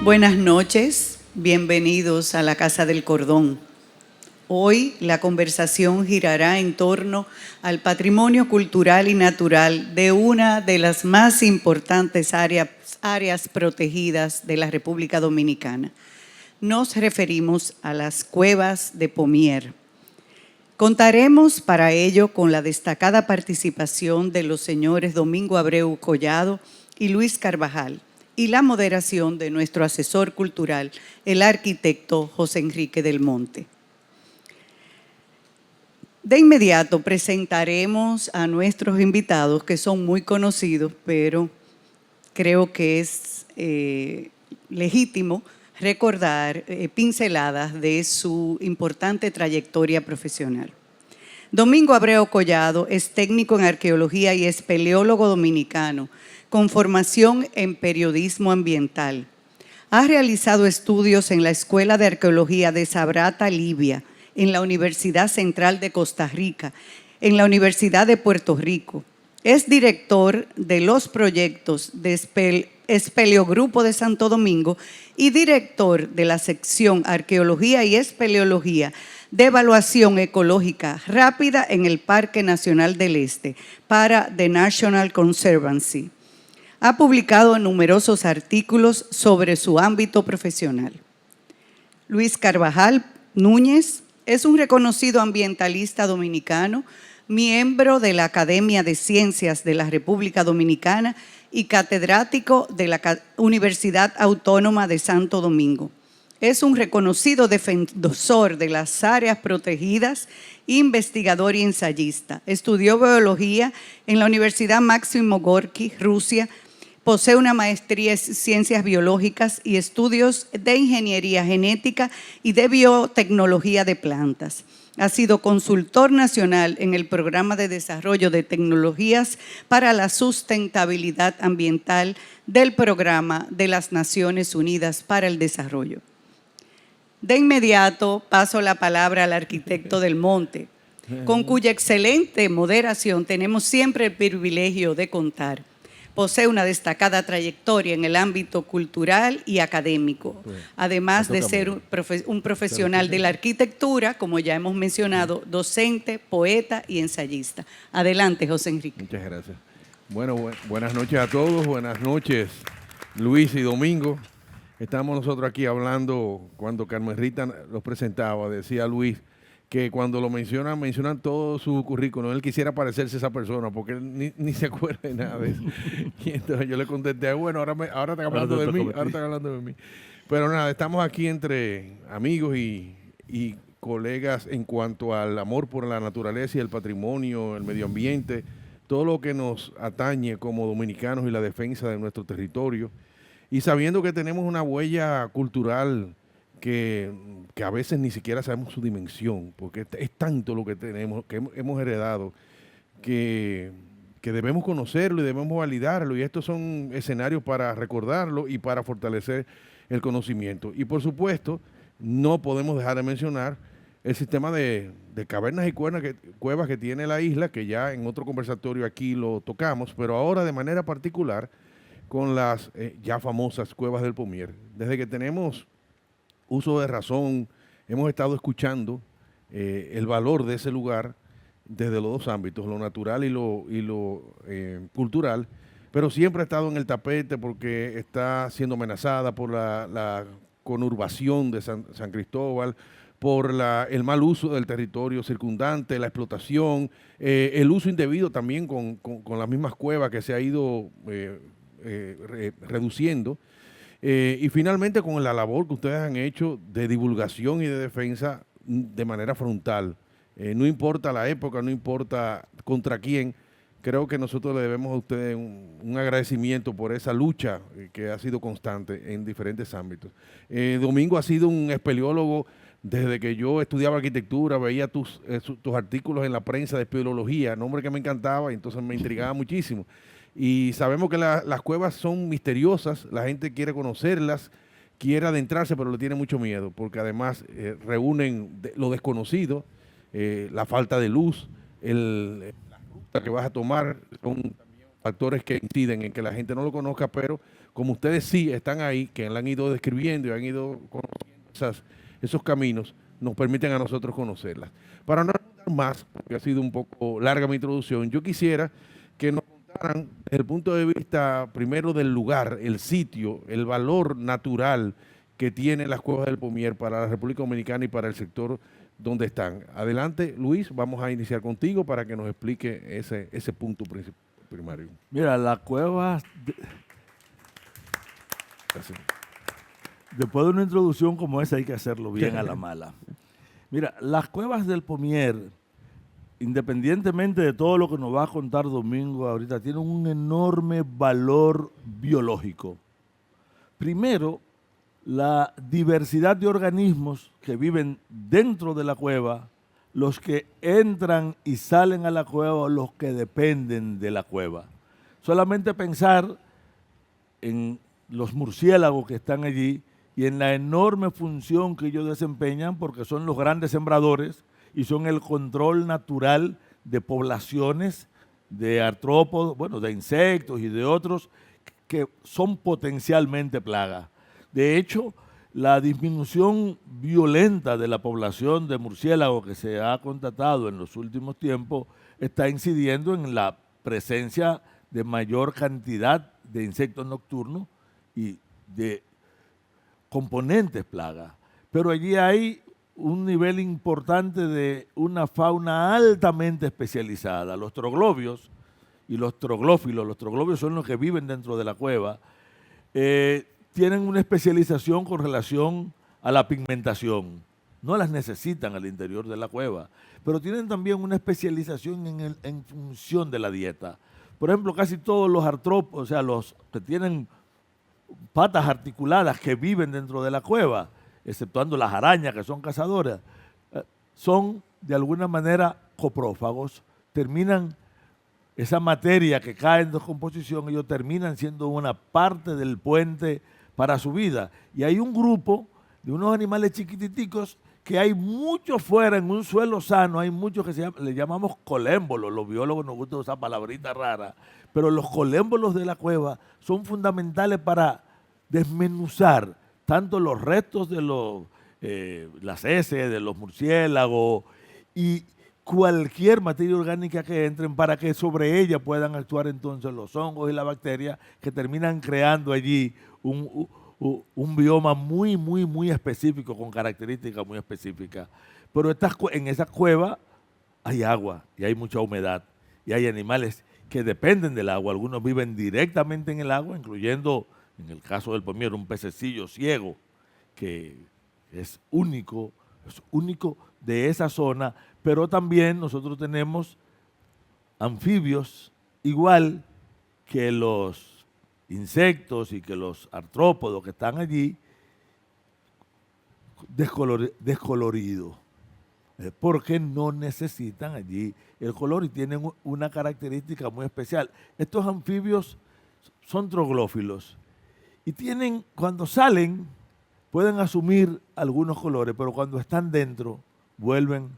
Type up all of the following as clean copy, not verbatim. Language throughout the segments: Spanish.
Buenas noches, bienvenidos a la Casa del Cordón. Hoy la conversación girará en torno al patrimonio cultural y natural de una de las más importantes áreas protegidas de la República Dominicana. Nos referimos a las cuevas de Pomier. Contaremos para ello con la destacada participación de los señores Domingo Abreu Collado y Luis Carvajal, y la moderación de nuestro asesor cultural, el arquitecto José Enrique del Monte. De inmediato presentaremos a nuestros invitados, que son muy conocidos, pero creo que es legítimo recordar pinceladas de su importante trayectoria profesional. Domingo Abreu Collado es técnico en arqueología y espeleólogo dominicano, con formación en periodismo ambiental. Ha realizado estudios en la Escuela de Arqueología de Sabrata, Libia, en la Universidad Central de Costa Rica, en la Universidad de Puerto Rico. Es director de los proyectos de Espeleogrupo de Santo Domingo y director de la sección Arqueología y Espeleología de Evaluación Ecológica Rápida en el Parque Nacional del Este para The National Conservancy. Ha publicado numerosos artículos sobre su ámbito profesional. Luis Carvajal Núñez es un reconocido ambientalista dominicano, miembro de la Academia de Ciencias de la República Dominicana y catedrático de la Universidad Autónoma de Santo Domingo. Es un reconocido defensor de las áreas protegidas, investigador y ensayista. Estudió biología en la Universidad Máximo Gorki, Rusia. Posee una maestría en ciencias biológicas y estudios de ingeniería genética y de biotecnología de plantas. Ha sido consultor nacional en el Programa de Desarrollo de Tecnologías para la Sustentabilidad Ambiental del Programa de las Naciones Unidas para el Desarrollo. De inmediato paso la palabra al arquitecto del Monte, con cuya excelente moderación tenemos siempre el privilegio de contar. Posee una destacada trayectoria en el ámbito cultural y académico, además de ser un profesional de la arquitectura, como ya hemos mencionado, docente, poeta y ensayista. Adelante, José Enrique. Muchas gracias. Bueno, buenas noches a todos, buenas noches, Luis y Domingo. Estamos nosotros aquí hablando, cuando Carmen Rita los presentaba, decía Luis, que cuando lo mencionan todo su currículum. Él quisiera parecerse a esa persona porque él ni se acuerda de nada de eso. Y entonces yo le contesté, bueno, ahora están hablando de mí, ahora están hablando de mí. Pero nada, estamos aquí entre amigos y colegas en cuanto al amor por la naturaleza y el patrimonio, el medio ambiente, todo lo que nos atañe como dominicanos y la defensa de nuestro territorio. Y sabiendo que tenemos una huella cultural que a veces ni siquiera sabemos su dimensión, porque es tanto lo que tenemos, que hemos heredado, que debemos conocerlo y debemos validarlo, y estos son escenarios para recordarlo y para fortalecer el conocimiento. Y por supuesto, no podemos dejar de mencionar el sistema de cavernas y cuevas que tiene la isla, que ya en otro conversatorio aquí lo tocamos, pero ahora de manera particular con las ya famosas cuevas del Pomier. Desde que tenemos uso de razón, hemos estado escuchando el valor de ese lugar desde los dos ámbitos, lo natural y lo cultural, pero siempre ha estado en el tapete porque está siendo amenazada por la conurbación de San Cristóbal, por el mal uso del territorio circundante, la explotación, el uso indebido también con las mismas cuevas que se ha ido reduciendo. Y finalmente con la labor que ustedes han hecho de divulgación y de defensa de manera frontal. No importa la época, no importa contra quién, creo que nosotros le debemos a ustedes un agradecimiento por esa lucha que ha sido constante en diferentes ámbitos. Domingo ha sido un espeleólogo desde que yo estudiaba arquitectura, veía tus artículos en la prensa de espeleología, nombre que me encantaba y entonces me intrigaba muchísimo. Y sabemos que las cuevas son misteriosas, la gente quiere conocerlas, quiere adentrarse, pero le tiene mucho miedo, porque además reúnen lo desconocido, la falta de luz, la ruta que vas a tomar, son también factores que inciden en que la gente no lo conozca, pero como ustedes sí están ahí, que la han ido describiendo y han ido conociendo esos caminos, nos permiten a nosotros conocerlas. Para no hablar más, porque ha sido un poco larga mi introducción, yo quisiera que nos contaran desde el punto de vista primero del lugar, el sitio, el valor natural que tienen las cuevas del Pomier para la República Dominicana y para el sector donde están. Adelante, Luis, vamos a iniciar contigo para que nos explique ese punto primario. Mira, las cuevas, Gracias. después de una introducción como esa hay que hacerlo bien a la mala. Mira, las cuevas del Pomier, independientemente de todo lo que nos va a contar Domingo ahorita, tienen un enorme valor biológico. Primero, la diversidad de organismos que viven dentro de la cueva, los que entran y salen a la cueva, los que dependen de la cueva. Solamente pensar en los murciélagos que están allí y en la enorme función que ellos desempeñan, porque son los grandes sembradores y son el control natural de poblaciones de artrópodos, bueno, de insectos y de otros que son potencialmente plagas. De hecho, la disminución violenta de la población de murciélagos que se ha constatado en los últimos tiempos está incidiendo en la presencia de mayor cantidad de insectos nocturnos y de componentes plagas. Pero allí hay un nivel importante de una fauna altamente especializada. Los troglobios y los troglófilos son los que viven dentro de la cueva, tienen una especialización con relación a la pigmentación. No las necesitan al interior de la cueva, pero tienen también una especialización en función de la dieta. Por ejemplo, casi todos los artrópodos, o sea, los que tienen patas articuladas que viven dentro de la cueva, exceptuando las arañas que son cazadoras, son de alguna manera coprófagos, terminan esa materia que cae en descomposición, ellos terminan siendo una parte del puente para su vida. Y hay un grupo de unos animales chiquititicos que hay muchos fuera en un suelo sano, hay muchos que le llamamos colémbolos, los biólogos nos gusta usar palabrita rara, pero los colémbolos de la cueva son fundamentales para desmenuzar tanto los restos de las heces, de los murciélagos y cualquier materia orgánica que entren para que sobre ella puedan actuar entonces los hongos y las bacterias que terminan creando allí un bioma muy específico, con características muy específicas. Pero en esa cueva hay agua y hay mucha humedad y hay animales que dependen del agua. Algunos viven directamente en el agua, incluyendo, en el caso del Pomier, un pececillo ciego que es único de esa zona, pero también nosotros tenemos anfibios igual que los insectos y que los artrópodos que están allí descoloridos, porque no necesitan allí el color y tienen una característica muy especial. Estos anfibios son troglófilos y cuando salen pueden asumir algunos colores, pero cuando están dentro vuelven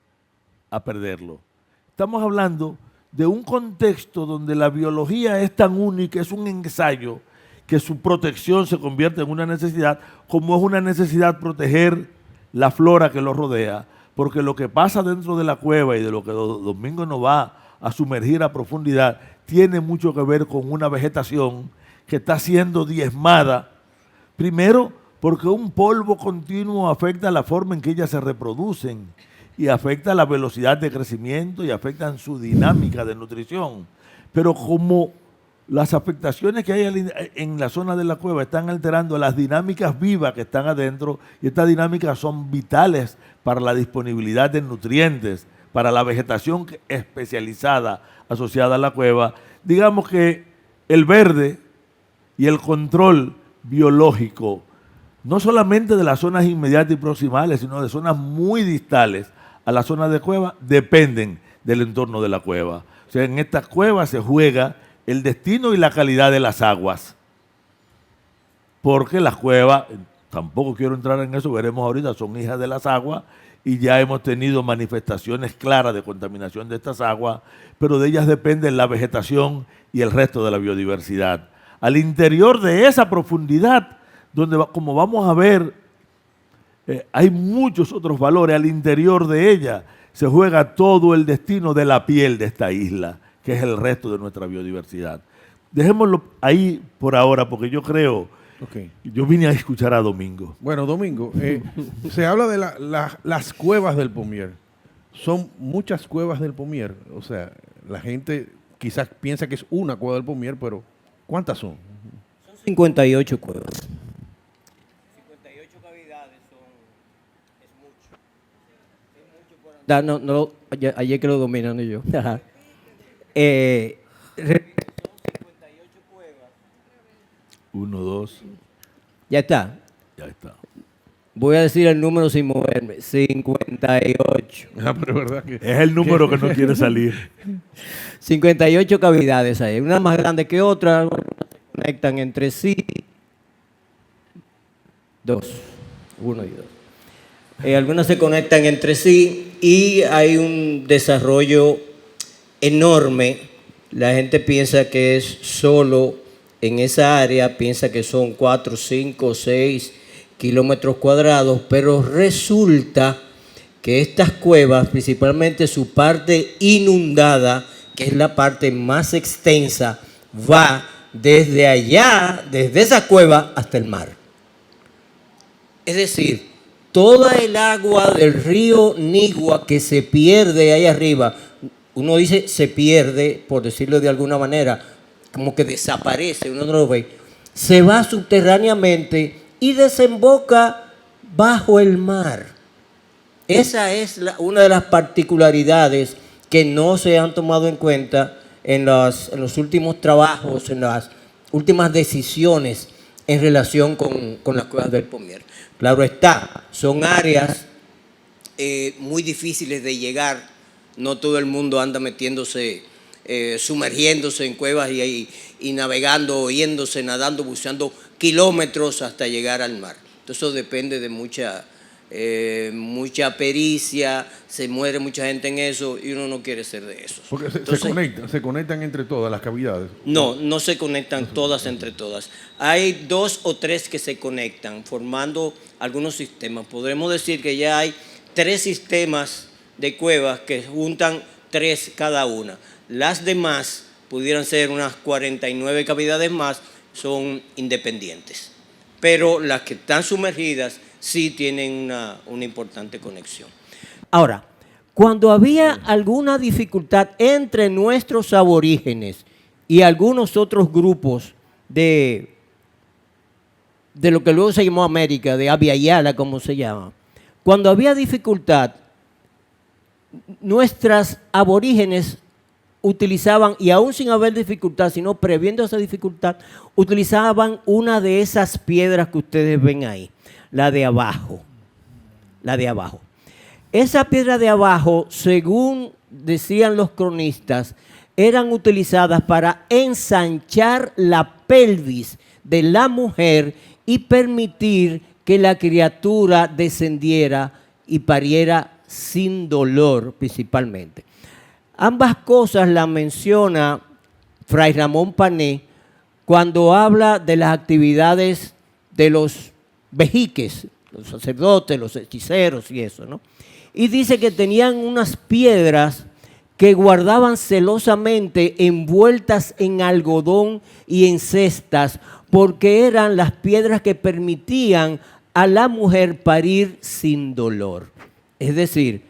a perderlo. Estamos hablando de un contexto donde la biología es tan única, es un ensayo, que su protección se convierte en una necesidad, como es una necesidad proteger la flora que los rodea, porque lo que pasa dentro de la cueva y de lo que Domingo nos va a sumergir a profundidad, tiene mucho que ver con una vegetación que está siendo diezmada, primero porque un polvo continuo afecta la forma en que ellas se reproducen y afecta la velocidad de crecimiento y afectan su dinámica de nutrición. Pero como las afectaciones que hay en la zona de la cueva están alterando las dinámicas vivas que están adentro, y estas dinámicas son vitales para la disponibilidad de nutrientes, para la vegetación especializada asociada a la cueva, digamos que el verde y el control biológico, no solamente de las zonas inmediatas y proximales, sino de zonas muy distales a la zona de cueva, dependen del entorno de la cueva. O sea, en estas cuevas se juega el destino y la calidad de las aguas. Porque las cuevas, tampoco quiero entrar en eso, veremos ahorita, son hijas de las aguas y ya hemos tenido manifestaciones claras de contaminación de estas aguas, pero de ellas depende la vegetación y el resto de la biodiversidad. Al interior de esa profundidad, como vamos a ver, hay muchos otros valores. Al interior de ella se juega todo el destino de la piel de esta isla, que es el resto de nuestra biodiversidad. Dejémoslo ahí por ahora, porque yo creo, yo vine a escuchar a Domingo. Bueno, Domingo, se habla de las cuevas del Pomier. Son muchas cuevas del Pomier. O sea, la gente quizás piensa que es una cueva del Pomier, pero ¿cuántas son? Son 58 cuevas. 58 cavidades es mucho. Es mucho por ayer que lo dominando yo. 1, 2. Ya está. Ya está. Voy a decir el número sin moverme. 58. Ah, pero es verdad que... Es el número que no quiere salir. 58 cavidades hay. Una más grande que otra. Algunas se conectan entre sí. 1 y 2. Algunas se conectan entre sí y hay un desarrollo enorme. La gente piensa que es solo en esa área, piensa que son 4, 5, 6 kilómetros cuadrados, pero resulta que estas cuevas, principalmente su parte inundada, que es la parte más extensa, va desde allá, desde esa cueva hasta el mar. Es decir, toda el agua del río Nigua que se pierde ahí arriba, uno dice se pierde, por decirlo de alguna manera, como que desaparece, uno no lo ve, se va subterráneamente y desemboca bajo el mar. Esa es una de las particularidades que no se han tomado en cuenta en los últimos trabajos, en las últimas decisiones en relación con las cuevas del Pomier. Claro está, son áreas muy difíciles de llegar, no todo el mundo anda metiéndose, sumergiéndose en cuevas y navegando, yéndose, nadando, buceando kilómetros hasta llegar al mar. Entonces eso depende de mucha pericia, se muere mucha gente en eso y uno no quiere ser de esos. Porque Entonces, se conectan entre todas las cavidades. No se conectan todas entre todas. Hay 2 o 3 que se conectan, formando algunos sistemas. Podremos decir que ya hay 3 sistemas de cuevas que juntan 3 cada una. Las demás pudieran ser unas 49 cavidades más, son independientes. Pero las que están sumergidas sí tienen una importante conexión. Ahora, cuando había alguna dificultad entre nuestros aborígenes y algunos otros grupos de lo que luego se llamó América, de Abya Yala, como se llama, cuando había dificultad, nuestras aborígenes utilizaban, y aún sin haber dificultad, sino previendo esa dificultad, utilizaban una de esas piedras que ustedes ven ahí, la de abajo. La de abajo. Esa piedra de abajo, según decían los cronistas, eran utilizadas para ensanchar la pelvis de la mujer y permitir que la criatura descendiera y pariera sin dolor principalmente. Ambas cosas las menciona Fray Ramón Pané cuando habla de las actividades de los vejiques, los sacerdotes, los hechiceros y eso, ¿no? Y dice que tenían unas piedras que guardaban celosamente envueltas en algodón y en cestas, porque eran las piedras que permitían a la mujer parir sin dolor. Es decir,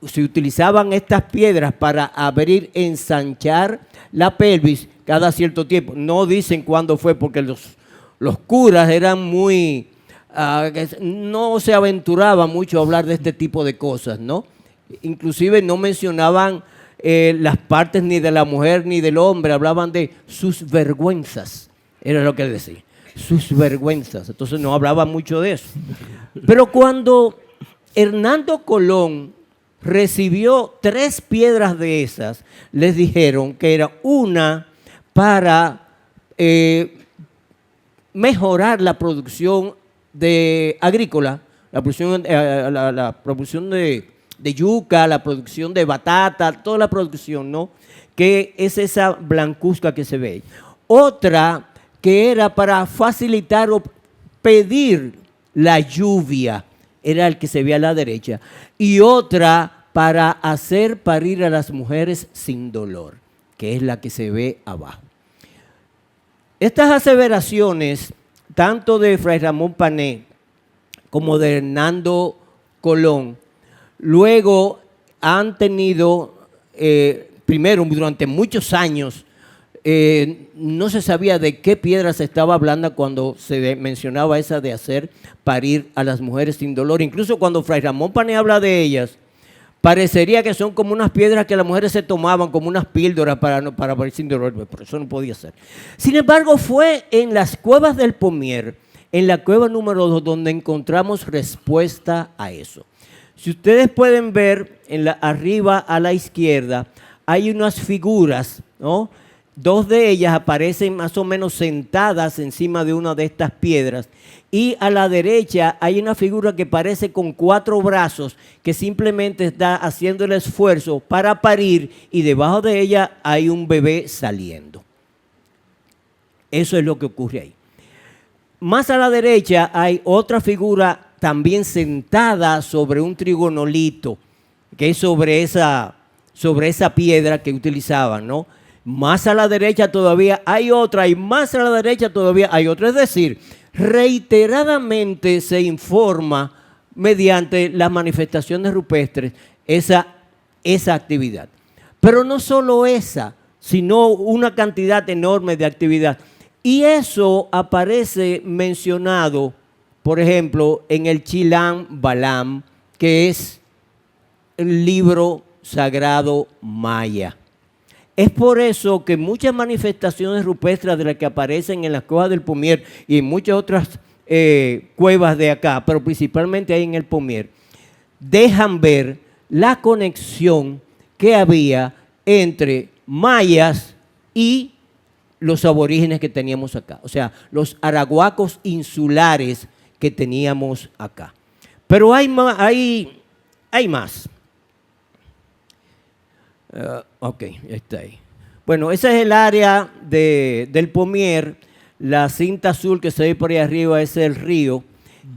se utilizaban estas piedras para abrir, ensanchar la pelvis cada cierto tiempo. No dicen cuándo fue, porque los curas eran muy... no se aventuraban mucho a hablar de este tipo de cosas, ¿no? Inclusive no mencionaban las partes ni de la mujer ni del hombre, hablaban de sus vergüenzas, era lo que decía, sus vergüenzas. Entonces no hablaban mucho de eso. Pero cuando Hernando Colón recibió 3 piedras de esas, les dijeron que era una para mejorar la producción agrícola, la producción de yuca, la producción de batata, toda la producción, ¿no? Que es esa blancuzca que se ve. Otra que era para facilitar o pedir la lluvia, era el que se ve a la derecha. Y otra para hacer parir a las mujeres sin dolor, que es la que se ve abajo. Estas aseveraciones, tanto de Fray Ramón Pané como de Hernando Colón, luego han tenido, primero, durante muchos años, no se sabía de qué piedra se estaba hablando cuando se mencionaba esa de hacer parir a las mujeres sin dolor. Incluso cuando Fray Ramón Pané habla de ellas, parecería que son como unas piedras que las mujeres se tomaban como unas píldoras para parir sin dolor, pero eso no podía ser. Sin embargo, fue en las cuevas del Pomier, en la cueva número 2, donde encontramos respuesta a eso. Si ustedes pueden ver, arriba a la izquierda, hay unas figuras, ¿no? Dos de ellas aparecen más o menos sentadas encima de una de estas piedras. Y a la derecha hay una figura que parece con 4 brazos, que simplemente está haciendo el esfuerzo para parir, y debajo de ella hay un bebé saliendo. Eso es lo que ocurre ahí. Más a la derecha hay otra figura también sentada sobre un trigonolito, que es sobre esa piedra que utilizaban, ¿no? Más a la derecha todavía hay otra, y más a la derecha todavía hay otra. Es decir, reiteradamente se informa mediante las manifestaciones rupestres esa actividad. Pero no solo esa, sino una cantidad enorme de actividad. Y eso aparece mencionado, por ejemplo, en el Chilam Balam, que es el libro sagrado maya. Es por eso que muchas manifestaciones rupestres de las que aparecen en las cuevas del Pomier y en muchas otras cuevas de acá, pero principalmente ahí en el Pomier, dejan ver la conexión que había entre mayas y los aborígenes que teníamos acá. O sea, los arahuacos insulares que teníamos acá. Pero hay más. Ok, está ahí. Bueno, esa es el área del Pomier. La cinta azul que se ve por ahí arriba es el río,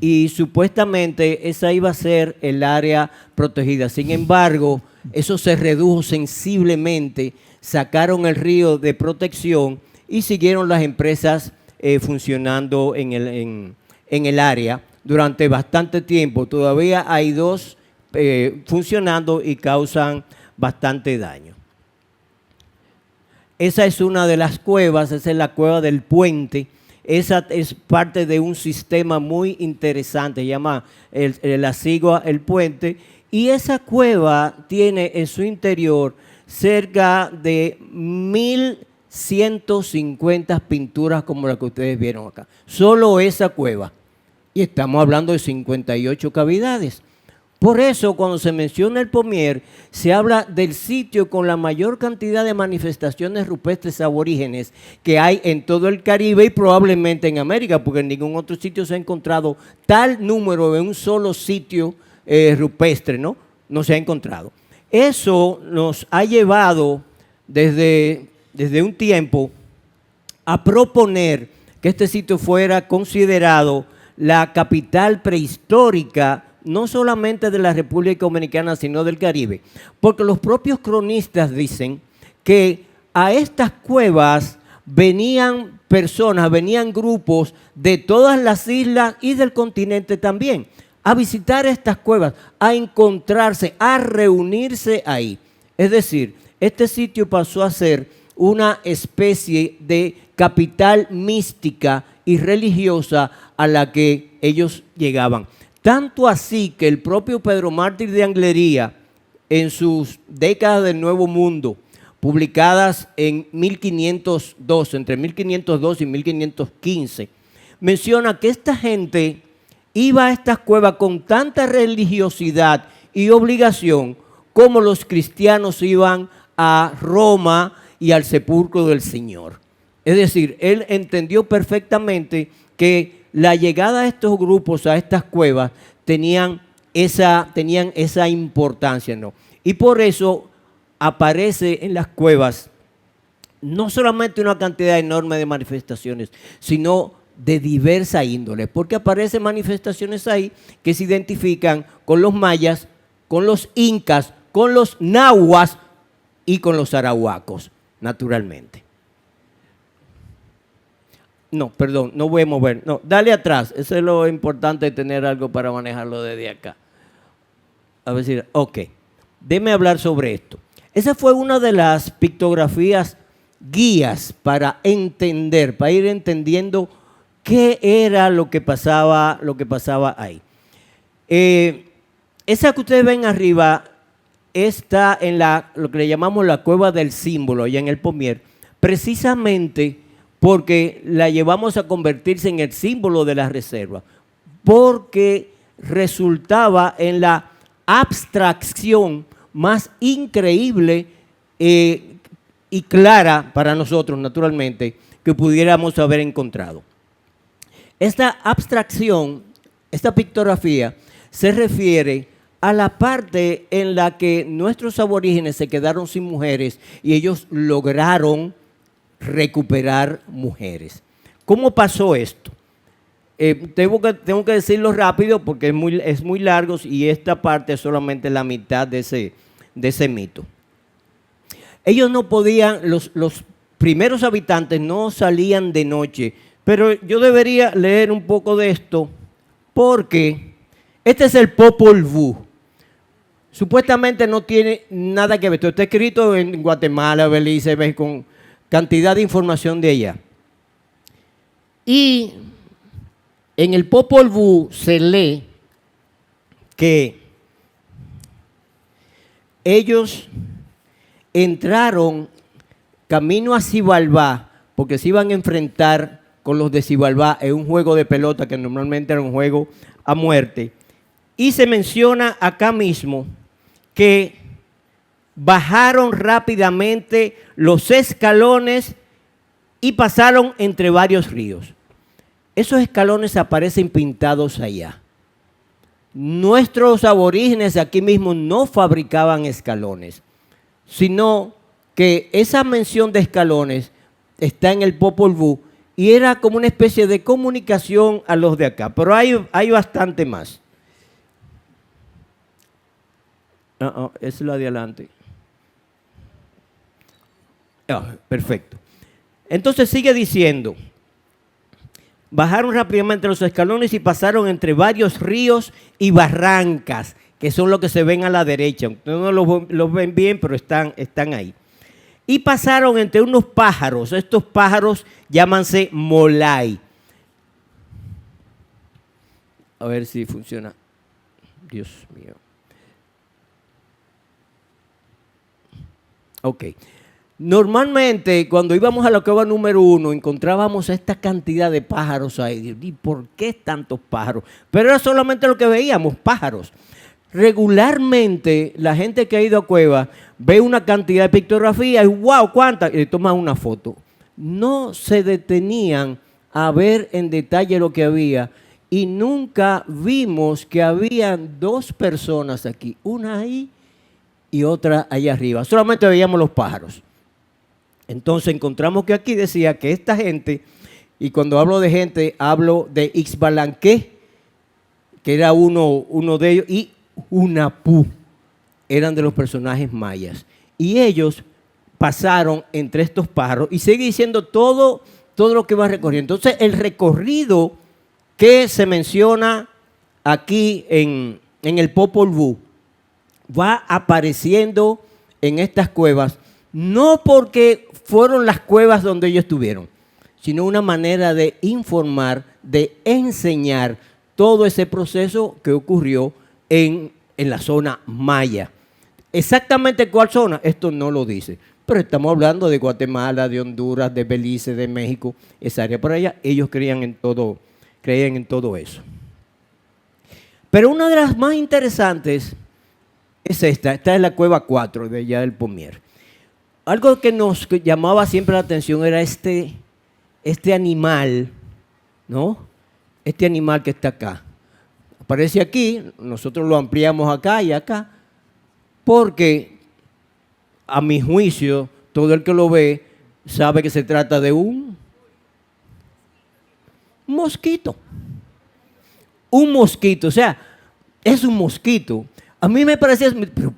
y supuestamente esa iba a ser el área protegida. Sin embargo, eso se redujo sensiblemente, sacaron el río de protección y siguieron las empresas funcionando en el área durante bastante tiempo. Todavía hay 2 funcionando y causan bastante daño. Esa es una de las cuevas, esa es la cueva del puente. Esa es parte de un sistema muy interesante, se llama la sigua el puente, y esa cueva tiene en su interior cerca de 1.150 pinturas como las que ustedes vieron acá. Solo esa cueva. Y estamos hablando de 58 cavidades. Por eso, cuando se menciona el Pomier, se habla del sitio con la mayor cantidad de manifestaciones rupestres aborígenes que hay en todo el Caribe y probablemente en América, porque en ningún otro sitio se ha encontrado tal número en un solo sitio rupestre, ¿no? No se ha encontrado. Eso nos ha llevado desde un tiempo a proponer que este sitio fuera considerado la capital prehistórica, no solamente de la República Dominicana, sino del Caribe. Porque los propios cronistas dicen que a estas cuevas venían personas, venían grupos de todas las islas y del continente también, a visitar estas cuevas, a encontrarse, a reunirse ahí. Es decir, este sitio pasó a ser una especie de capital mística y religiosa a la que ellos llegaban. Tanto así que el propio Pedro Mártir de Anglería, en sus décadas del Nuevo Mundo, publicadas en 1502, entre 1502 y 1515, menciona que esta gente iba a estas cuevas con tanta religiosidad y obligación como los cristianos iban a Roma y al sepulcro del Señor. Es decir, él entendió perfectamente que la llegada de estos grupos a estas cuevas tenían esa importancia, ¿no? Y por eso aparece en las cuevas no solamente una cantidad enorme de manifestaciones, sino de diversa índole, porque aparecen manifestaciones ahí que se identifican con los mayas, con los incas, con los nahuas y con los arahuacos, naturalmente. No, perdón, no voy a mover. No, dale atrás. Eso es lo importante de tener algo para manejarlo desde acá. A ver si, ok. Déme hablar sobre esto. Esa fue una de las pictografías guías para entender, para ir entendiendo qué era lo que pasaba ahí. Esa que ustedes ven arriba está en lo que le llamamos la cueva del símbolo, allá en el Pomier, precisamente porque la llevamos a convertirse en el símbolo de la reserva, porque resultaba en la abstracción más increíble y clara para nosotros, naturalmente, que pudiéramos haber encontrado. Esta abstracción, esta pictografía, se refiere a la parte en la que nuestros aborígenes se quedaron sin mujeres y ellos lograron recuperar mujeres. ¿Cómo pasó esto? Tengo que decirlo rápido porque es muy largo y esta parte es solamente la mitad de ese mito. Ellos no podían, los primeros habitantes no salían de noche, pero yo debería leer un poco de esto porque este es el Popol Vuh. Supuestamente no tiene nada que ver. Esto está escrito en Guatemala, Belice, México, con cantidad de información de allá. Y en el Popol Vuh se lee que ellos entraron camino a Xibalbá porque se iban a enfrentar con los de Xibalbá en un juego de pelota que normalmente era un juego a muerte. Y se menciona acá mismo que bajaron rápidamente los escalones y pasaron entre varios ríos. Esos escalones aparecen pintados allá. Nuestros aborígenes aquí mismo no fabricaban escalones, sino que esa mención de escalones está en el Popol Vuh y era como una especie de comunicación a los de acá. Pero hay bastante más. Es la de adelante. Perfecto. Entonces sigue diciendo, bajaron rápidamente los escalones y pasaron entre varios ríos y barrancas, que son los que se ven a la derecha. Ustedes no los ven bien, pero están ahí. Y pasaron entre unos pájaros. Estos pájaros llámanse molay. A ver si funciona. Dios mío. Ok. Normalmente, cuando íbamos a la cueva número 1, encontrábamos esta cantidad de pájaros ahí. ¿Y por qué tantos pájaros? Pero era solamente lo que veíamos, pájaros. Regularmente, la gente que ha ido a cuevas ve una cantidad de pictografía y ¡wow! ¿Cuántas? Y le toman una foto. No se detenían a ver en detalle lo que había y nunca vimos que habían dos personas aquí, una ahí y otra allá arriba. Solamente veíamos los pájaros. Entonces encontramos que aquí decía que esta gente, y cuando hablo de gente, hablo de Ixbalanqué, que era uno de ellos, y Hunahpu, eran de los personajes mayas. Y ellos pasaron entre estos pájaros y sigue diciendo todo lo que va recorriendo. Entonces el recorrido que se menciona aquí en el Popol Vuh va apareciendo en estas cuevas, no porque fueron las cuevas donde ellos estuvieron, sino una manera de informar, de enseñar todo ese proceso que ocurrió en la zona maya. Exactamente cuál zona, esto no lo dice, pero estamos hablando de Guatemala, de Honduras, de Belice, de México, esa área por allá, ellos creían en todo eso. Pero una de las más interesantes es esta es la cueva 4 de allá del Pomier. Algo que nos llamaba siempre la atención era este animal, ¿no? Este animal que está acá. Aparece aquí, nosotros lo ampliamos acá y acá, porque a mi juicio, todo el que lo ve sabe que se trata de un mosquito. Un mosquito, o sea, es un mosquito. A mí me parecía, pero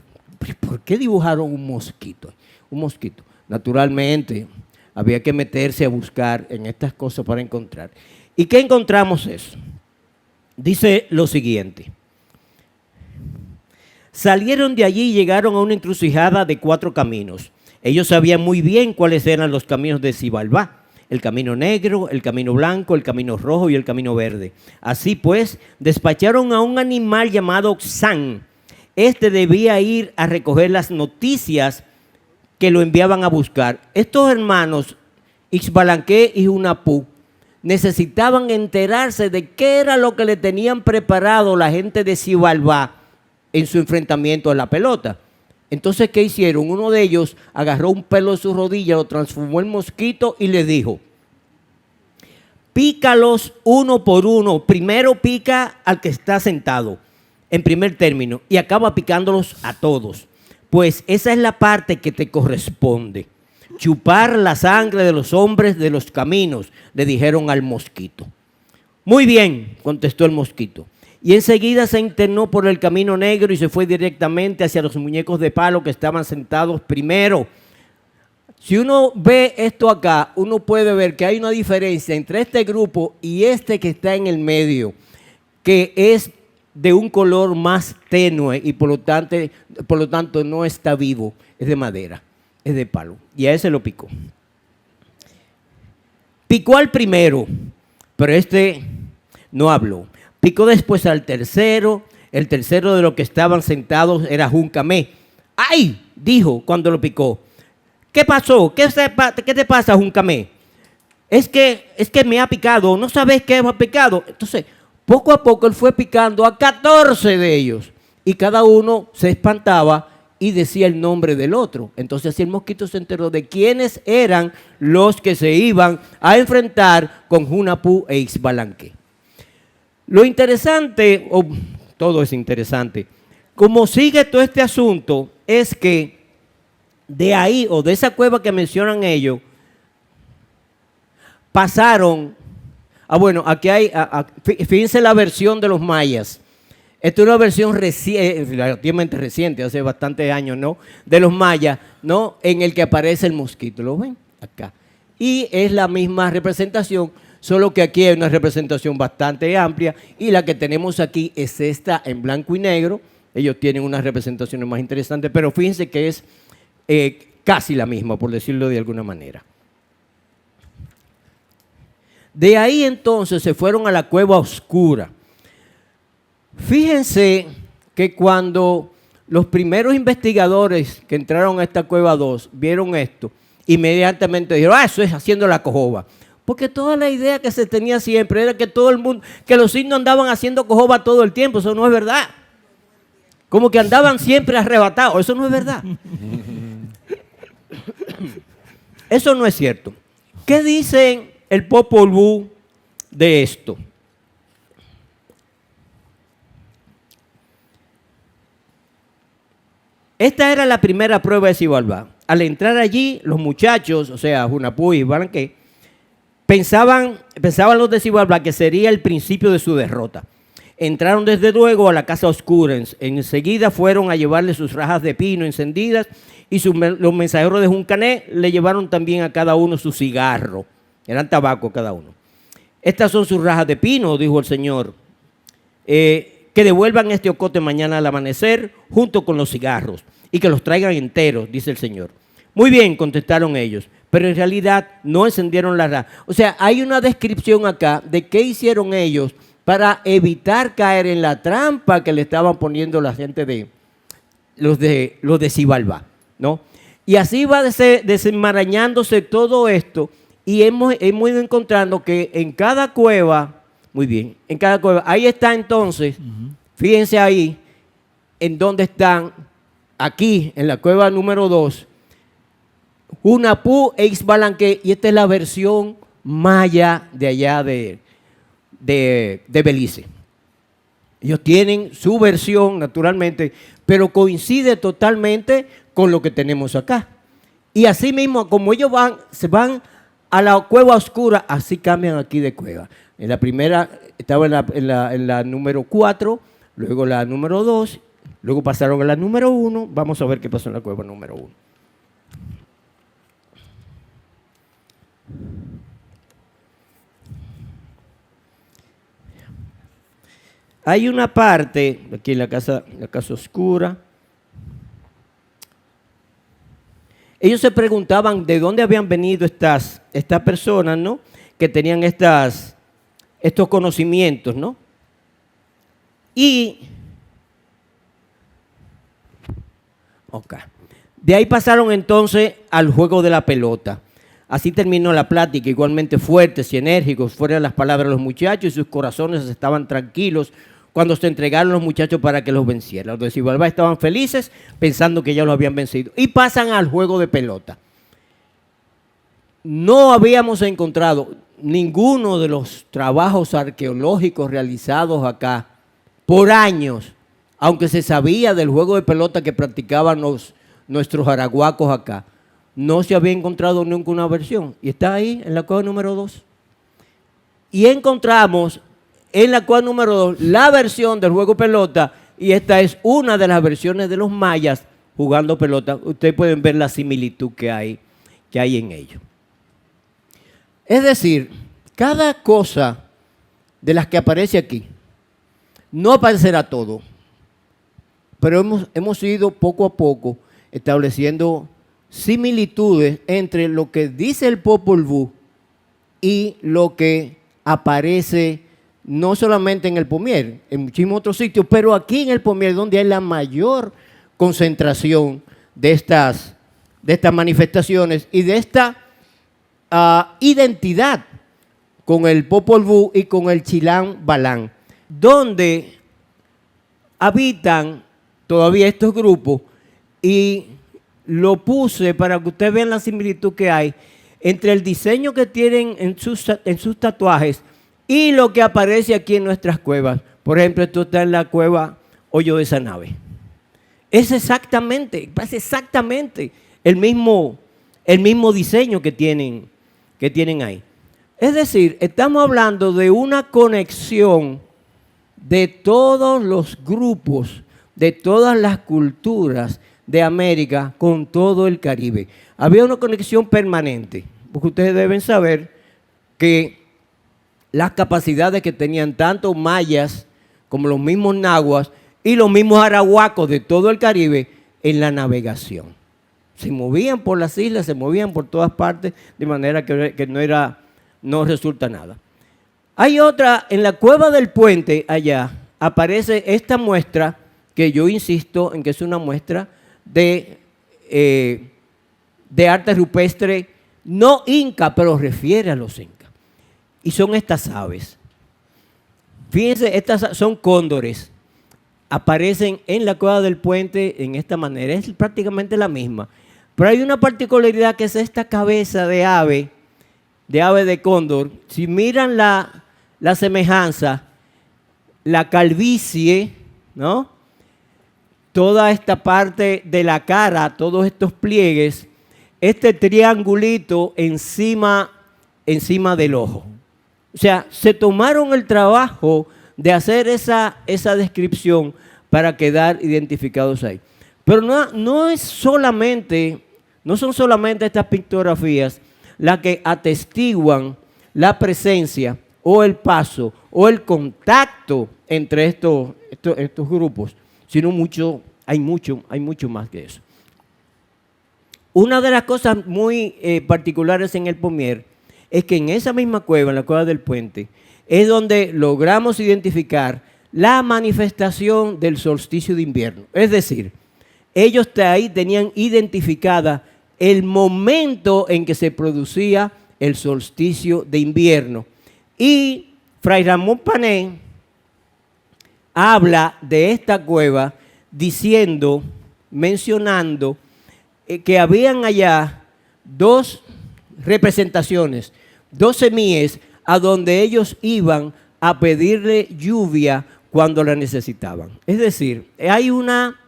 ¿por qué dibujaron un mosquito? Un mosquito. Naturalmente, había que meterse a buscar en estas cosas para encontrar. ¿Y qué encontramos eso? Dice lo siguiente. Salieron de allí y llegaron a una encrucijada de 4 caminos. Ellos sabían muy bien cuáles eran los caminos de Xibalbá. El camino negro, el camino blanco, el camino rojo y el camino verde. Así pues, despacharon a un animal llamado Xan. Este debía ir a recoger las noticias que lo enviaban a buscar. Estos hermanos, Ixbalanqué y Hunapú, necesitaban enterarse de qué era lo que le tenían preparado la gente de Xibalbá en su enfrentamiento a la pelota. Entonces, ¿qué hicieron? Uno de ellos agarró un pelo de su rodilla, lo transformó en mosquito y le dijo: pícalos uno por uno. Primero pica al que está sentado, en primer término, y acaba picándolos a todos. Pues esa es la parte que te corresponde. Chupar la sangre de los hombres de los caminos, le dijeron al mosquito. Muy bien, contestó el mosquito. Y enseguida se internó por el camino negro y se fue directamente hacia los muñecos de palo que estaban sentados primero. Si uno ve esto acá, uno puede ver que hay una diferencia entre este grupo y este que está en el medio, que es de un color más tenue y por lo tanto no está vivo, es de madera, es de palo. Y a ese lo picó. Picó al primero, pero este no habló. Picó después al tercero, el tercero de los que estaban sentados era Juncamé. ¡Ay!, dijo cuando lo picó. ¿Qué pasó? ¿Qué te pasa, Juncamé? Es que me ha picado, ¿no sabes qué me ha picado? Entonces, poco a poco él fue picando a 14 de ellos y cada uno se espantaba y decía el nombre del otro. Entonces así el mosquito se enteró de quiénes eran los que se iban a enfrentar con Hunapú e Ixbalanqué. Lo interesante, todo es interesante, como sigue todo este asunto, es que de ahí, o de esa cueva que mencionan ellos, pasaron, bueno, aquí hay, fíjense la versión de los mayas. Esta es una versión relativamente reciente, hace bastantes años, ¿no? De los mayas, ¿no? En el que aparece el mosquito, ¿lo ven? Acá. Y es la misma representación, solo que aquí hay una representación bastante amplia y la que tenemos aquí es esta en blanco y negro. Ellos tienen unas representaciones más interesantes, pero fíjense que es casi la misma, por decirlo de alguna manera. De ahí entonces se fueron a la cueva oscura. Fíjense que cuando los primeros investigadores que entraron a esta cueva 2 vieron esto, inmediatamente dijeron: eso es haciendo la cojoba. Porque toda la idea que se tenía siempre era que todo el mundo, que los indios andaban haciendo cojoba todo el tiempo. Eso no es verdad. Como que andaban siempre arrebatados. Eso no es verdad. Eso no es cierto. ¿Qué dicen el Popol Vuh de esto? Esta era la primera prueba de Xibalbá. Al entrar allí, los muchachos, o sea, Hunapú y Ixbalanqué, pensaban los de Xibalbá que sería el principio de su derrota. Entraron desde luego a la casa oscura. Enseguida fueron a llevarle sus rajas de pino encendidas y los mensajeros de Juncané le llevaron también a cada uno su cigarro. Eran tabaco cada uno. Estas son sus rajas de pino, dijo el Señor. Que devuelvan este ocote mañana al amanecer junto con los cigarros y que los traigan enteros, dice el Señor. Muy bien, contestaron ellos, pero en realidad no encendieron la raja. O sea, hay una descripción acá de qué hicieron ellos para evitar caer en la trampa que le estaban poniendo la gente de los de Xibalbá, ¿no? Y así va desenmarañándose todo esto y hemos ido encontrando que en cada cueva, muy bien, en cada cueva, ahí está entonces, fíjense ahí, en donde están, aquí, en la cueva número 2, Hunapú e Ixbalanqué, y esta es la versión maya de allá de Belice. Ellos tienen su versión, naturalmente, pero coincide totalmente con lo que tenemos acá. Y así mismo, como ellos se van a la cueva oscura, así cambian aquí de cueva. En la primera estaba en la número 4, luego la número 2, luego pasaron a la número 1. Vamos a ver qué pasó en la cueva número 1. Hay una parte, aquí en la casa oscura. Ellos se preguntaban de dónde habían venido estas personas, ¿no? Que tenían estos conocimientos, ¿no? De ahí pasaron entonces al juego de la pelota. Así terminó la plática, igualmente fuertes y enérgicos fueron las palabras de los muchachos y sus corazones estaban tranquilos cuando se entregaron los muchachos para que los vencieran. Los de Xibalbá estaban felices pensando que ya los habían vencido. Y pasan al juego de pelota. No habíamos encontrado ninguno de los trabajos arqueológicos realizados acá por años, aunque se sabía del juego de pelota que practicaban nuestros arahuacos acá. No se había encontrado ninguna versión. Y está ahí en la cueva número 2. Y encontramos en la cueva número 2 la versión del juego pelota, y esta es una de las versiones de los mayas jugando pelota. Ustedes pueden ver la similitud que hay en ello. Es decir, cada cosa de las que aparece aquí, no aparecerá todo, pero hemos ido poco a poco estableciendo similitudes entre lo que dice el Popol Vuh y lo que aparece no solamente en el Pomier, en muchísimos otros sitios, pero aquí en el Pomier, donde hay la mayor concentración de estas manifestaciones y de esta identidad con el Popol Vuh y con el Chilán Balán, donde habitan todavía estos grupos, y lo puse para que ustedes vean la similitud que hay entre el diseño que tienen en sus tatuajes y lo que aparece aquí en nuestras cuevas. Por ejemplo, esto está en la cueva Hoyo de Sanave. Es exactamente el mismo diseño que tienen ahí. Es decir, estamos hablando de una conexión de todos los grupos, de todas las culturas de América con todo el Caribe. Había una conexión permanente, porque ustedes deben saber que las capacidades que tenían tanto mayas como los mismos nahuas y los mismos arahuacos de todo el Caribe en la navegación. Se movían por las islas, se movían por todas partes, de manera que no resulta nada. Hay otra, en la cueva del puente allá, aparece esta muestra, que yo insisto en que es una muestra de arte rupestre no inca, pero refiere a los incas. Y son estas aves. Fíjense, estas son cóndores. Aparecen en la cueva del puente en esta manera. Es prácticamente la misma. Pero hay una particularidad, que es esta cabeza de ave de cóndor. Si miran la semejanza, la calvicie, ¿no? Toda esta parte de la cara, todos estos pliegues, este triangulito encima del ojo. O sea, se tomaron el trabajo de hacer esa descripción para quedar identificados ahí. Pero no son solamente estas pictografías las que atestiguan la presencia o el paso o el contacto entre estos grupos, sino hay mucho más que eso. Una de las cosas muy particulares en el Pomier es que en esa misma cueva, en la cueva del puente, es donde logramos identificar la manifestación del solsticio de invierno. Es decir, ellos ahí tenían identificada el momento en que se producía el solsticio de invierno. Y Fray Ramón Pané habla de esta cueva mencionando que habían allá dos representaciones, dos semíes a donde ellos iban a pedirle lluvia cuando la necesitaban. Es decir, hay una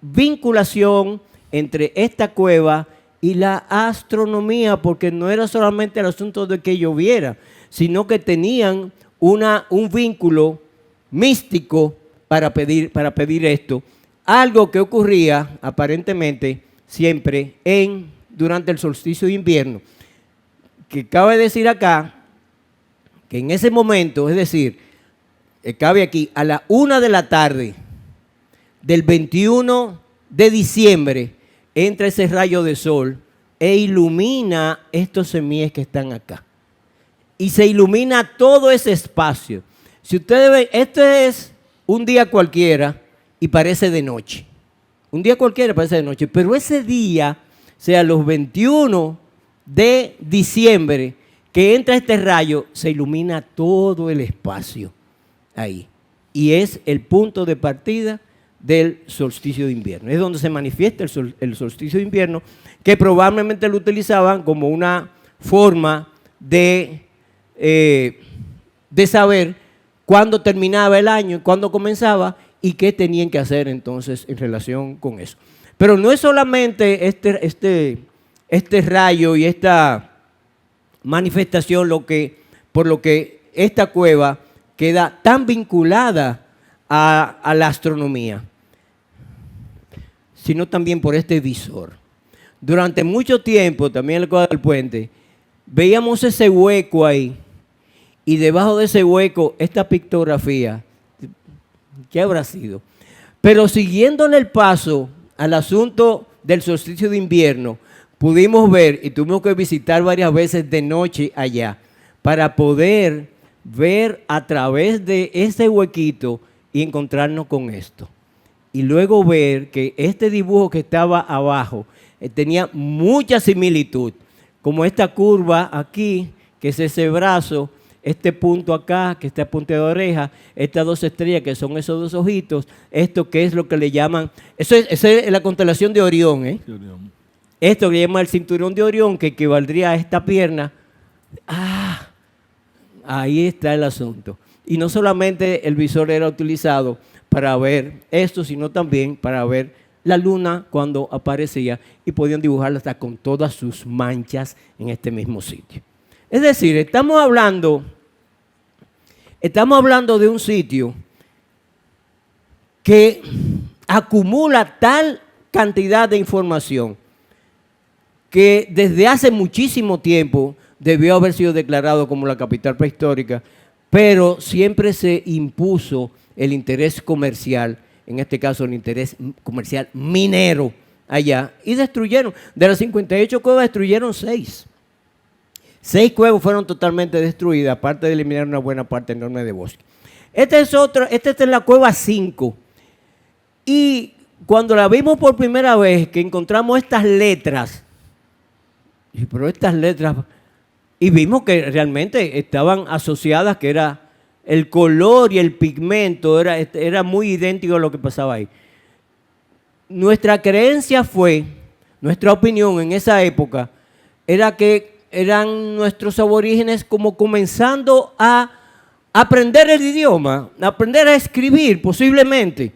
vinculación entre esta cueva y la astronomía, porque no era solamente el asunto de que lloviera, sino que tenían un vínculo místico para pedir esto. Algo que ocurría aparentemente siempre durante el solsticio de invierno. Que cabe decir acá que en ese momento, es decir, cabe aquí a la 1 de la tarde del 21 de diciembre, entra ese rayo de sol e ilumina estos semíes que están acá. Y se ilumina todo ese espacio. Si ustedes ven, este es un día cualquiera y parece de noche. Un día cualquiera parece de noche, pero ese día, sea los 21 de diciembre, que entra este rayo, se ilumina todo el espacio ahí. Y es el punto de partida del solsticio de invierno. Es donde se manifiesta el solsticio de invierno, que probablemente lo utilizaban como una forma de saber cuándo terminaba el año, cuándo comenzaba y qué tenían que hacer entonces en relación con eso. Pero no es solamente este rayo y esta manifestación por lo que esta cueva queda tan vinculada a la astronomía, sino también por este visor. Durante mucho tiempo, también en la cueva del puente, veíamos ese hueco ahí, y debajo de ese hueco, esta pictografía. ¿Qué habrá sido? Pero siguiéndole el paso al asunto del solsticio de invierno, pudimos ver, y tuvimos que visitar varias veces de noche allá, para poder ver a través de ese huequito y encontrarnos con esto. Y luego ver que este dibujo que estaba abajo tenía mucha similitud, como esta curva aquí, que es ese brazo, este punto acá, que está a punta de oreja, estas dos estrellas que son esos dos ojitos, esto que es lo que le llaman, esa es la constelación de Orión, ¿eh? Esto que le llama el cinturón de Orión, que equivaldría a esta pierna. Ahí está el asunto. Y no solamente el visor era utilizado para ver esto, sino también para ver la luna cuando aparecía, y podían dibujarla hasta con todas sus manchas en este mismo sitio. Es decir, estamos hablando de un sitio que acumula tal cantidad de información que desde hace muchísimo tiempo debió haber sido declarado como la capital prehistórica, pero siempre se impuso el interés comercial, en este caso el interés comercial minero allá, y destruyeron. De las 58 cuevas destruyeron 6. 6 cuevas fueron totalmente destruidas, aparte de eliminar una buena parte enorme de bosque. Esta es la cueva 5. Y cuando la vimos por primera vez, que encontramos estas letras, pero estas letras, y vimos que realmente estaban asociadas, que era el color y el pigmento, era muy idéntico a lo que pasaba ahí. Nuestra creencia nuestra opinión en esa época, era que eran nuestros aborígenes como comenzando a aprender el idioma, a aprender a escribir posiblemente.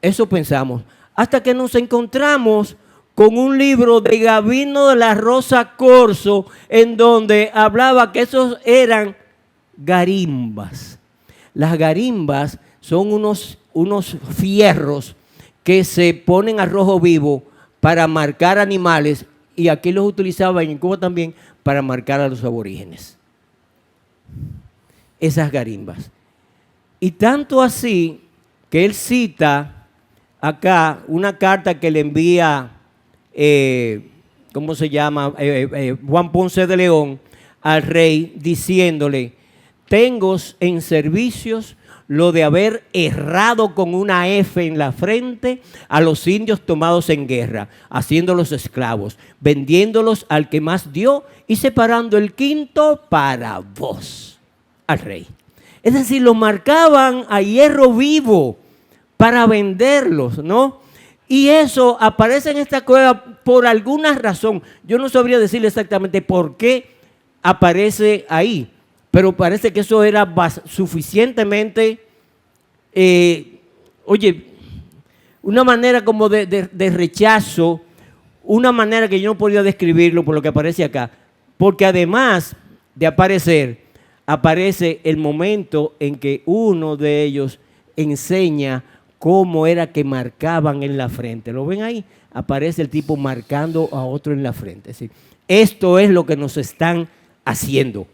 Eso pensamos. Hasta que nos encontramos con un libro de Gabino de la Rosa Corso, en donde hablaba que esos eran garimbas. Las garimbas son unos fierros que se ponen a rojo vivo para marcar animales, y aquí los utilizaban en Cuba también para marcar a los aborígenes. Esas garimbas. Y tanto así que él cita acá una carta que le envía, ¿cómo se llama? Juan Ponce de León al rey, diciéndole: tengo en servicios lo de haber errado con una F en la frente a los indios tomados en guerra, haciéndolos esclavos, vendiéndolos al que más dio y separando el quinto para vos, al rey. Es decir, lo marcaban a hierro vivo para venderlos, ¿no? Y eso aparece en esta cueva por alguna razón. Yo no sabría decirle exactamente por qué aparece ahí, pero parece que eso era suficientemente oye, una manera como de rechazo, una manera que yo no podía describirlo por lo que aparece acá, porque además de aparecer, aparece el momento en que uno de ellos enseña cómo era que marcaban en la frente. ¿Lo ven ahí? Aparece el tipo marcando a otro en la frente. ¿Sí? Esto es lo que nos están haciendo.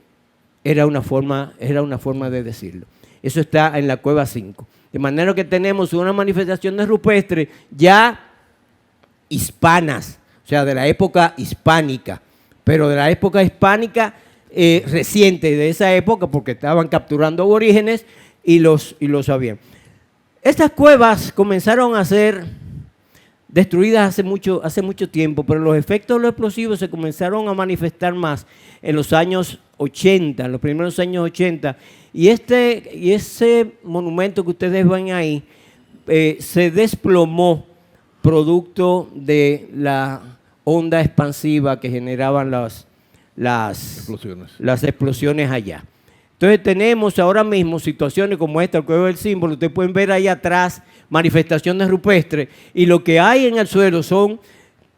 Era una forma de decirlo. Eso está en la cueva 5. De manera que tenemos unas manifestaciones rupestres ya hispanas, o sea, de la época hispánica, pero de la época hispánica reciente, de esa época, porque estaban capturando aborígenes y los sabían. Estas cuevas comenzaron a ser destruidas hace mucho tiempo, pero los efectos de los explosivos se comenzaron a manifestar más en los años 80, en los primeros años 80, y ese monumento que ustedes ven ahí se desplomó producto de la onda expansiva que generaban las explosiones allá. Entonces tenemos ahora mismo situaciones como esta, el Cueva del Símbolo. Ustedes pueden ver ahí atrás manifestaciones rupestres y lo que hay en el suelo son,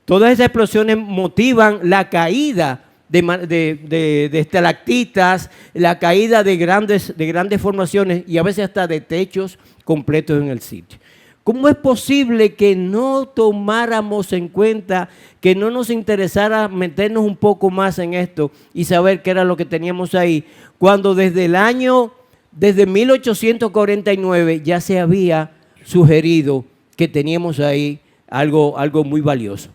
todas esas explosiones motivan la caída de estalactitas, la caída de grandes formaciones y a veces hasta de techos completos en el sitio. ¿Cómo es posible que no tomáramos en cuenta, que no nos interesara meternos un poco más en esto y saber qué era lo que teníamos ahí, cuando desde 1849 ya se había sugerido que teníamos ahí algo muy valioso?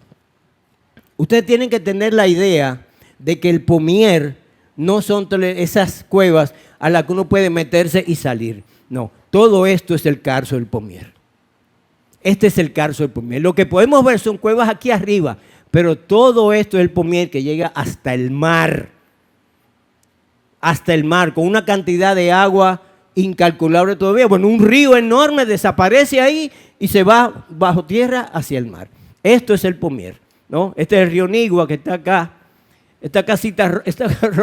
Ustedes tienen que tener la idea de que el Pomier no son esas cuevas a las que uno puede meterse y salir. No, todo esto es el Carso del Pomier. Este es el Carso del Pomier. Lo que podemos ver son cuevas aquí arriba, pero todo esto es el Pomier que llega hasta el mar. Hasta el mar, con una cantidad de agua incalculable todavía. Bueno, un río enorme desaparece ahí y se va bajo tierra hacia el mar. Esto es el Pomier, ¿no? Este es el río Nigua que está acá. Esta casita,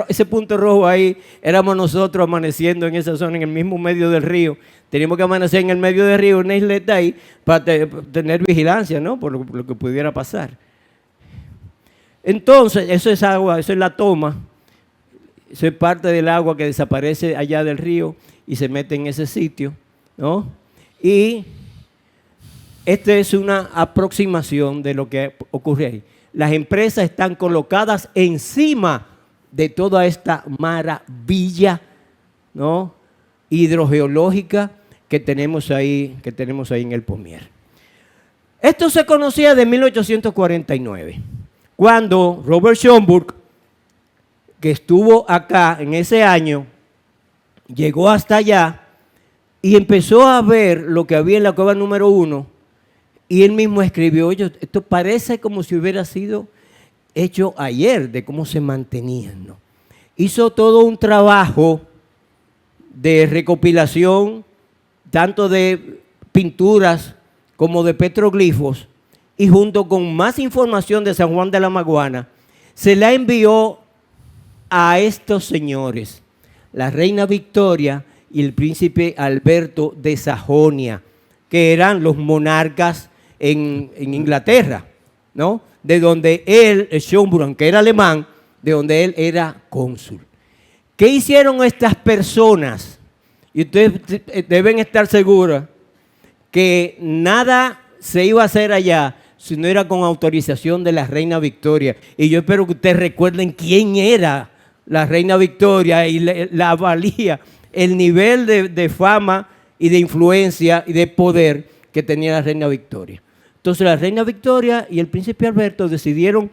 ese punto rojo ahí, éramos nosotros amaneciendo en esa zona, en el mismo medio del río. Teníamos que amanecer en el medio del río, una isleta ahí, para tener vigilancia, ¿no? Por lo que pudiera pasar. Entonces, eso es agua, eso es la toma. Eso es parte del agua que desaparece allá del río y se mete en ese sitio, ¿no? Y esta es una aproximación de lo que ocurre ahí. Las empresas están colocadas encima de toda esta maravilla, ¿no?, hidrogeológica que tenemos ahí en el Pomier. Esto se conocía de 1849, cuando Robert Schomburg, que estuvo acá en ese año, llegó hasta allá y empezó a ver lo que había en la cueva número 1. Y él mismo escribió, oye, esto parece como si hubiera sido hecho ayer, de cómo se mantenían, ¿no? Hizo todo un trabajo de recopilación, tanto de pinturas como de petroglifos, y junto con más información de San Juan de la Maguana, se la envió a estos señores, la reina Victoria y el príncipe Alberto de Sajonia, que eran los monarcas en Inglaterra, ¿no? De donde él, Schönbrunn, que era alemán, de donde él era cónsul. ¿Qué hicieron estas personas? Y ustedes deben estar seguros que nada se iba a hacer allá si no era con autorización de la reina Victoria. Y yo espero que ustedes recuerden quién era la reina Victoria y la valía, el nivel de fama y de influencia y de poder que tenía la reina Victoria. Entonces la reina Victoria y el príncipe Alberto decidieron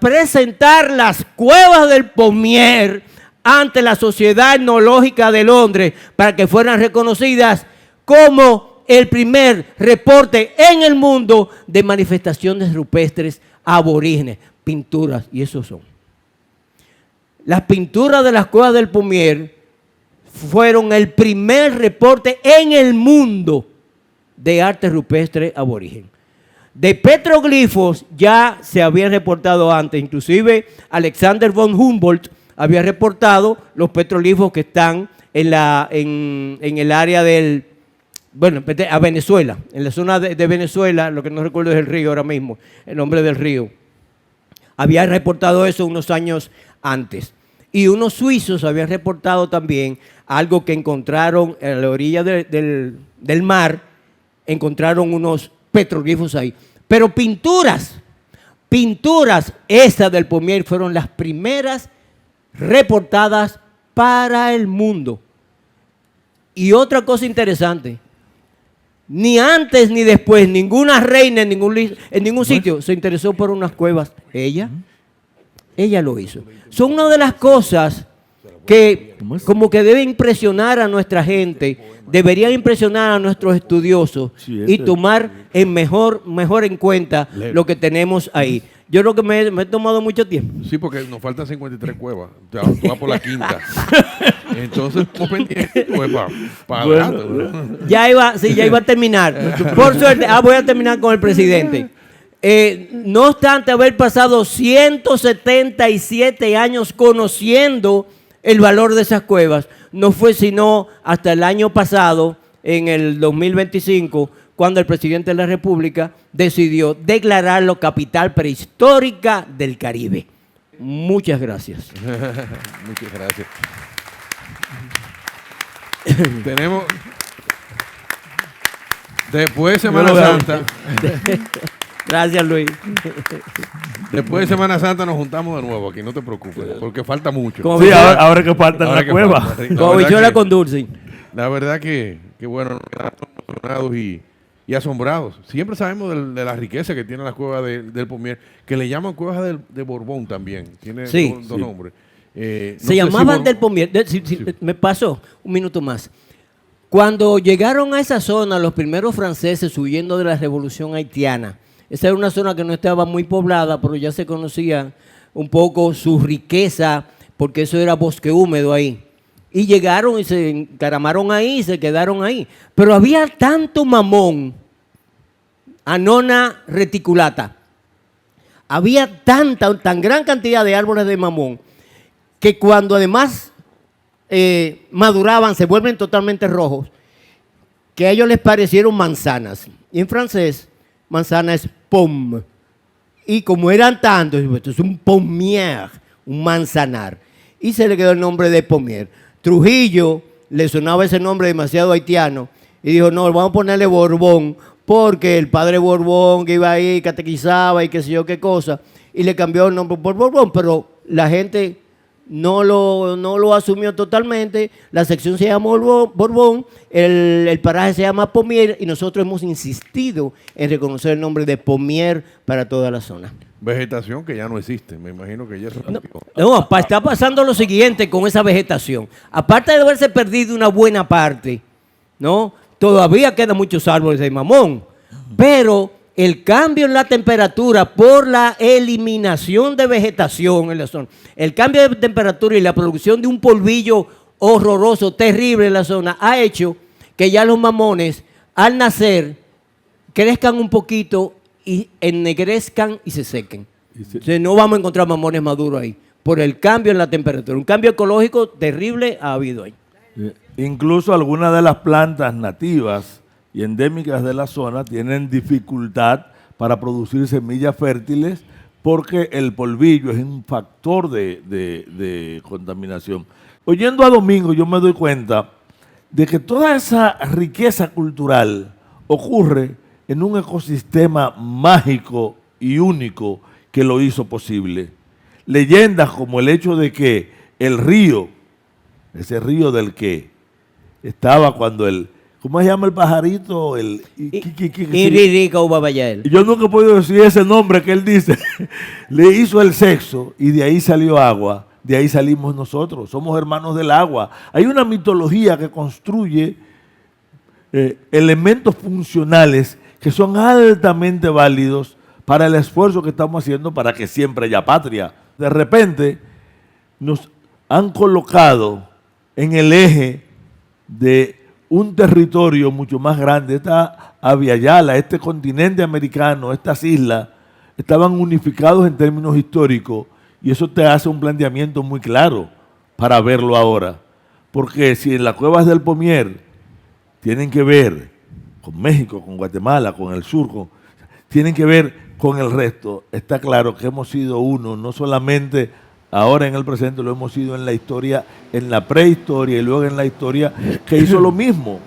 presentar las cuevas del Pomier ante la Sociedad Etnológica de Londres para que fueran reconocidas como el primer reporte en el mundo de manifestaciones rupestres aborígenes, pinturas, y esos son. Las pinturas de las cuevas del Pomier fueron el primer reporte en el mundo de arte rupestre aborigen. De petroglifos ya se habían reportado antes, inclusive Alexander von Humboldt había reportado los petroglifos que están en el área del, bueno, a Venezuela, en la zona de Venezuela, lo que no recuerdo es el río ahora mismo, el nombre del río. Había reportado eso unos años antes. Y unos suizos habían reportado también algo que encontraron en la orilla del mar, encontraron unos petroglifos ahí. Pero pinturas, esas del Pommier fueron las primeras reportadas para el mundo. Y otra cosa interesante, ni antes ni después, ninguna reina en ningún sitio se interesó por unas cuevas. Ella lo hizo. Son una de las cosas que como que debe impresionar a nuestra gente, deberían impresionar a nuestros estudiosos y tomar mejor en cuenta lo que tenemos ahí. Yo creo que me he tomado mucho tiempo. Sí, porque nos faltan 53 cuevas. Tú vas por la quinta. Entonces, estamos pendientes pues, para adelante, ¿no? Ya iba a terminar. Por suerte, voy a terminar con el presidente. No obstante haber pasado 177 años conociendo el valor de esas cuevas, no fue sino hasta el año pasado, en el 2025, cuando el presidente de la República decidió declararlo capital prehistórica del Caribe. Muchas gracias. Muchas gracias. Tenemos... Después de Semana Santa... Gracias, Luis. Después de Semana Santa nos juntamos de nuevo aquí, no te preocupes, porque falta mucho. Sí, ahora que falta en la cueva. Como bichuela con dulce. La verdad que bueno, nos quedamos emocionados y asombrados. Siempre sabemos de la riqueza que tiene la cueva del Pommier, que le llaman cueva de Borbón también. Tiene dos nombres. Se llamaban del Pommier. Me pasó un minuto más. Cuando llegaron a esa zona los primeros franceses huyendo de la revolución haitiana, esa era una zona que no estaba muy poblada, pero ya se conocía un poco su riqueza, porque eso era bosque húmedo ahí. Y llegaron y se encaramaron ahí y se quedaron ahí. Pero había tanto mamón, Annona reticulata, había tan gran cantidad de árboles de mamón, que cuando además maduraban, se vuelven totalmente rojos, que a ellos les parecieron manzanas. Y en francés, manzana es pomme. Y como eran tantos, esto es un pommier, un manzanar. Y se le quedó el nombre de Pommier. Trujillo le sonaba ese nombre demasiado haitiano y dijo, no, vamos a ponerle Borbón, porque el padre Borbón que iba ahí, catequizaba y qué sé yo qué cosa, y le cambió el nombre por Borbón, pero la gente no lo asumió totalmente. La sección se llama Borbón, el paraje se llama Pommier y nosotros hemos insistido en reconocer el nombre de Pommier para toda la zona. Vegetación que ya no existe, me imagino que ya se rompió. No, está pasando lo siguiente con esa vegetación. Aparte de haberse perdido una buena parte, ¿no? Todavía quedan muchos árboles de mamón, pero el cambio en la temperatura por la eliminación de vegetación en la zona, el cambio de temperatura y la producción de un polvillo horroroso, terrible en la zona, ha hecho que ya los mamones, al nacer, crezcan un poquito y ennegrezcan y se sequen. Entonces no vamos a encontrar mamones maduros ahí, por el cambio en la temperatura. Un cambio ecológico terrible ha habido ahí. Incluso algunas de las plantas nativas y endémicas de la zona tienen dificultad para producir semillas fértiles porque el polvillo es un factor de contaminación. Oyendo a Domingo yo me doy cuenta de que toda esa riqueza cultural ocurre en un ecosistema mágico y único que lo hizo posible. Leyendas como el hecho de que el río, ese río del que estaba cuando ¿cómo se llama el pajarito? Iririca Ubabayael. Yo nunca he podido decir ese nombre que él dice. Le hizo el sexo y de ahí salió agua. De ahí salimos nosotros. Somos hermanos del agua. Hay una mitología que construye elementos funcionales que son altamente válidos para el esfuerzo que estamos haciendo para que siempre haya patria. De repente nos han colocado en el eje de un territorio mucho más grande. Esta Abya-Yala, este continente americano, estas islas, estaban unificados en términos históricos y eso te hace un planteamiento muy claro para verlo ahora. Porque si en las cuevas del Pomier tienen que ver con México, con Guatemala, con el sur, tienen que ver con el resto, está claro que hemos sido uno, no solamente ahora en el presente, lo hemos sido en la historia, en la prehistoria y luego en la historia que hizo lo mismo.